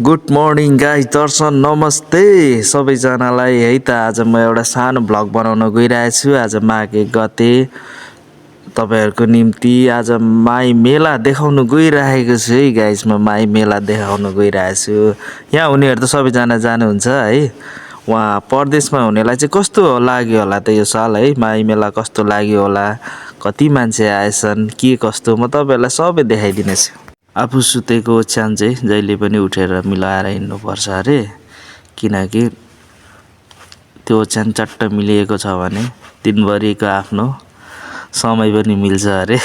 Good morning guys दर्शन नमस्ते सबैजनालाई है त आज म एउटा सानो भ्लग बनाउन गइरहेछु। आज माघ 1 गते तपाईहरुको निम्ति आज माई मेला देखाउन गइरहेको छु है गाइस। म माई मेला देखाउन गइरहेछु। यहाँ उनीहरु त सबैजना जानुहुन्छ है। वहाँ परदेशमा हुनेलाई चाहिँ कस्तो लाग्यो होला त यो साल है, माई मेला कस्तो लाग्यो होला, कति मान्छे आएछन्, के कस्तो म तपाईहरुलाई सबै देखाइदिनेछु। आफू सुतेको ओछ्यान चाहिँ जहिले पनि उठेर मिलाएर हिँड्नुपर्छ अरे, किनकि त्यो ओछ्यान चट्ट मिलिएको छ भने दिनभरिको आफ्नो समय पनि मिल्छ अरे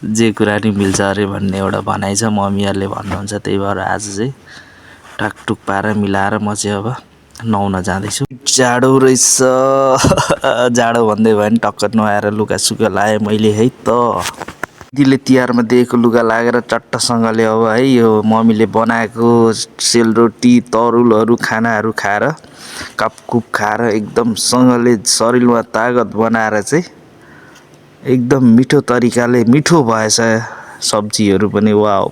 जे कुरा नि मिल्छ अरे भन्ने एउटा भनाइ छ, मम्मीहरुले भन्नुहुन्छ। त्यही भएर आज चाहिँ टाकटुक पारेर मिलाएर म चाहिँ अब नुहाउन जाँदैछु। जाडो रहेछ जाडो भन्दै भयो नि टक्क नुहाएर लुगा सुगा लाएँ मैले है त। दिदीले तिहारमा दिएको लुगा लागेर चट्टसँगले अब है यो मम्मीले बनाएको सेलरोटी तरुलहरू खानाहरू खाएर कपकुप खाएर एकदम सँगले शरीरमा तागत बनाएर चाहिँ एकदम मिठो तरिकाले मिठो भएछ सब्जीहरू पनि। वाउ,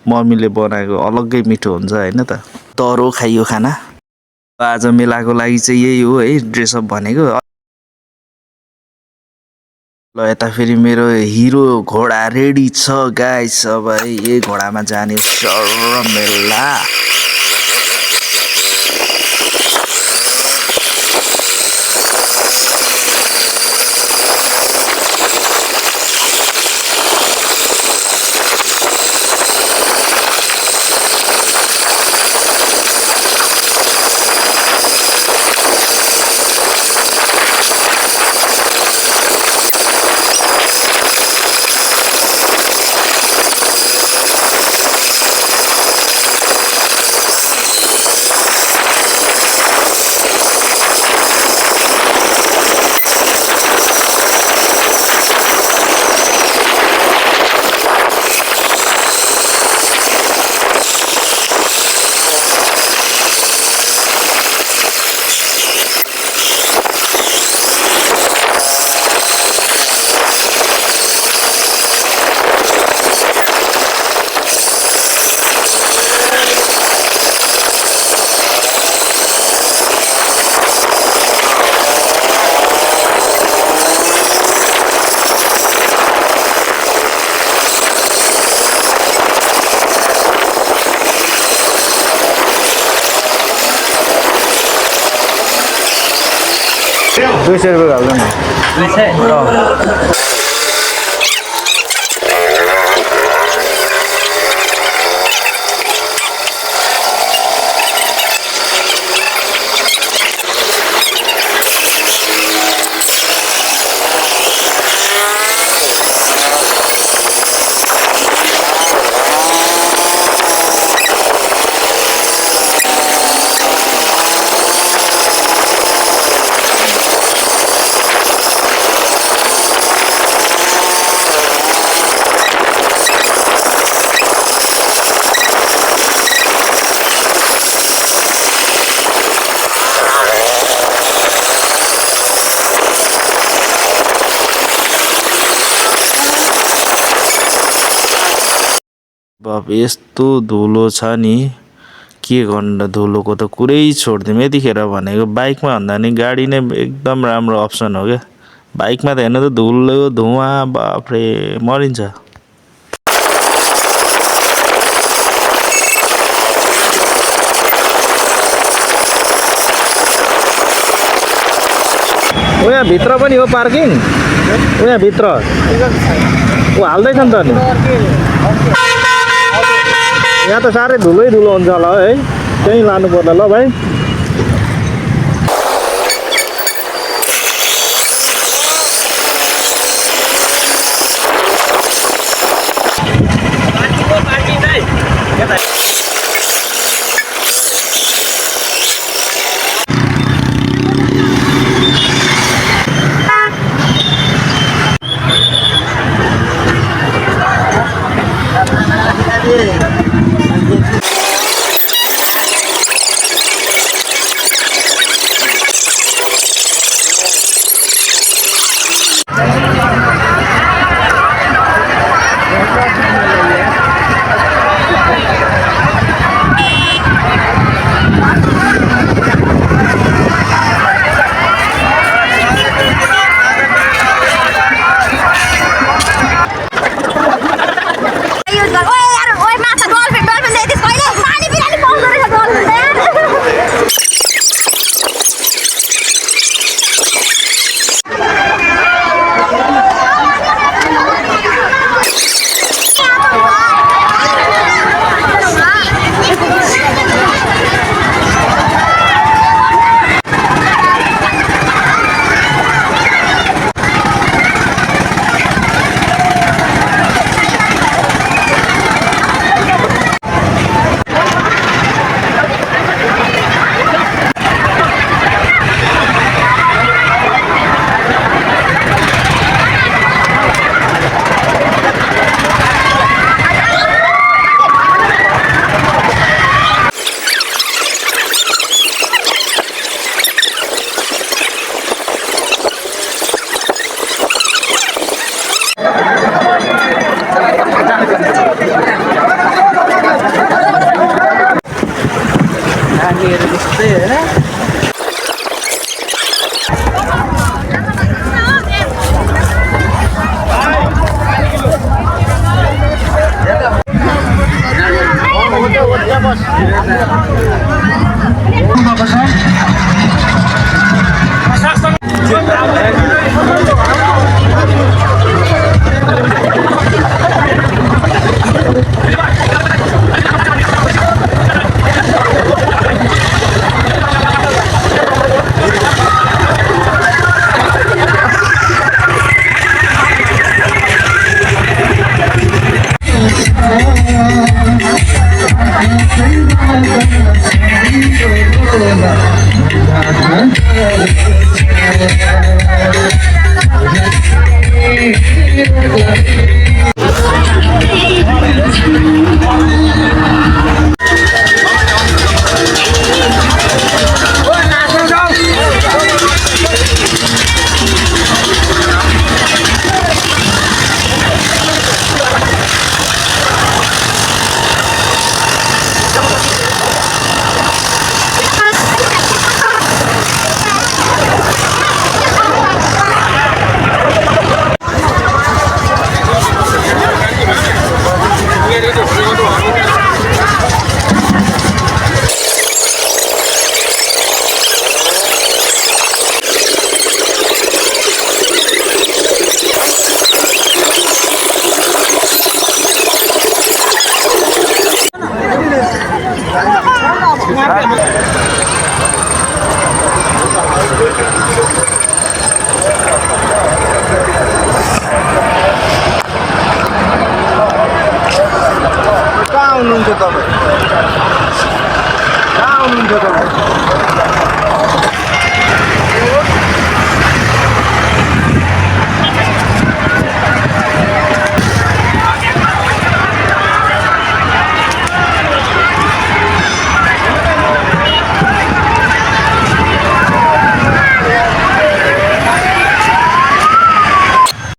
मम्मीले बनाएको अलग्गै मिठो हुन्छ हैन त। तरो खाइयो खाना। आज मेलाको लागि चाहिँ यही हो है ड्रेसअप भनेको। ल यता फेरि मेरो हिरो घोडा रेडी छ गाइस। अब है यही घोडामा जाने सर मेला। ₹200 हाल्नु नि। बाप यस्तो धुलो छ नि, के गर्नु। धुलोको त कुरै छोड्दिउँ। यतिखेर भनेको बाइकमा भन्दा नि गाडी नै एकदम राम्रो अप्सन हो क्या। बाइकमा त हेर्नु त धुलो धुवा बाफरे मरिन्छ। यहाँ भित्र पनि हो पार्किङ। यहाँ भित्र ऊ हाल्दैछ नि त नि। यहाँ त साह्रै धुलै धुलो हुन्छ होला है, त्यहीँ लानु पर्ला ल भाइ।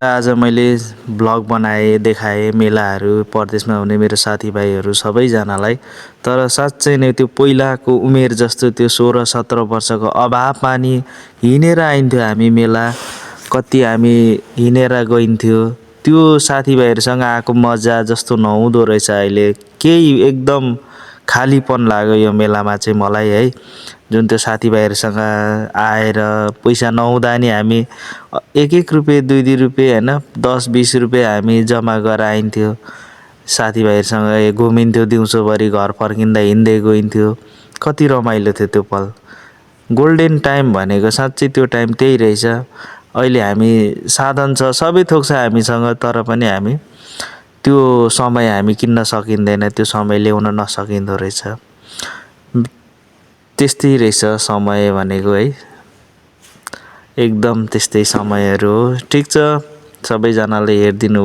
आज मैले भ्लग बनाएँ देखाएँ मेलाहरू परदेशमा हुने मेरो साथीभाइहरू सबैजनालाई। तर साँच्चै नै त्यो पहिलाको उमेर जस्तो त्यो 16-17 वर्षको अभावमा नि हिँडेर आइन्थ्यो हामी मेला। कति हामी हिँडेर गइन्थ्यो। त्यो साथीभाइहरूसँग आएको मजा जस्तो नहुँदो रहेछ अहिले। केही एकदम खालीपन लाग्यो यो मेलामा चाहिँ मलाई है। जुन त्यो साथीभाइहरूसँग आएर पैसा नहुँदा नि हामी 1-1 रुपियाँ 2-2 रुपियाँ होइन 10-20 रुपियाँ हामी जम्मा गरेर आइन्थ्यो। साथीभाइहरूसँग घुमिन्थ्यो दिउँसोभरि घर फर्किँदा हिँड्दै गइन्थ्यो। कति रमाइलो थियो त्यो पल। गोल्डेन टाइम भनेको साँच्चै त्यो टाइम त्यही रहेछ। अहिले हामी साधन छ सबै थोक छ हामीसँग तर पनि हामी त्यो समय हामी किन्न सकिँदैन, त्यो समय ल्याउन नसकिँदो रहेछ। त्यस्तै रहेछ समय भनेको है। एकदम त्यस्तै समयहरू हो। ठिक छ सबैजनाले हेरिदिनु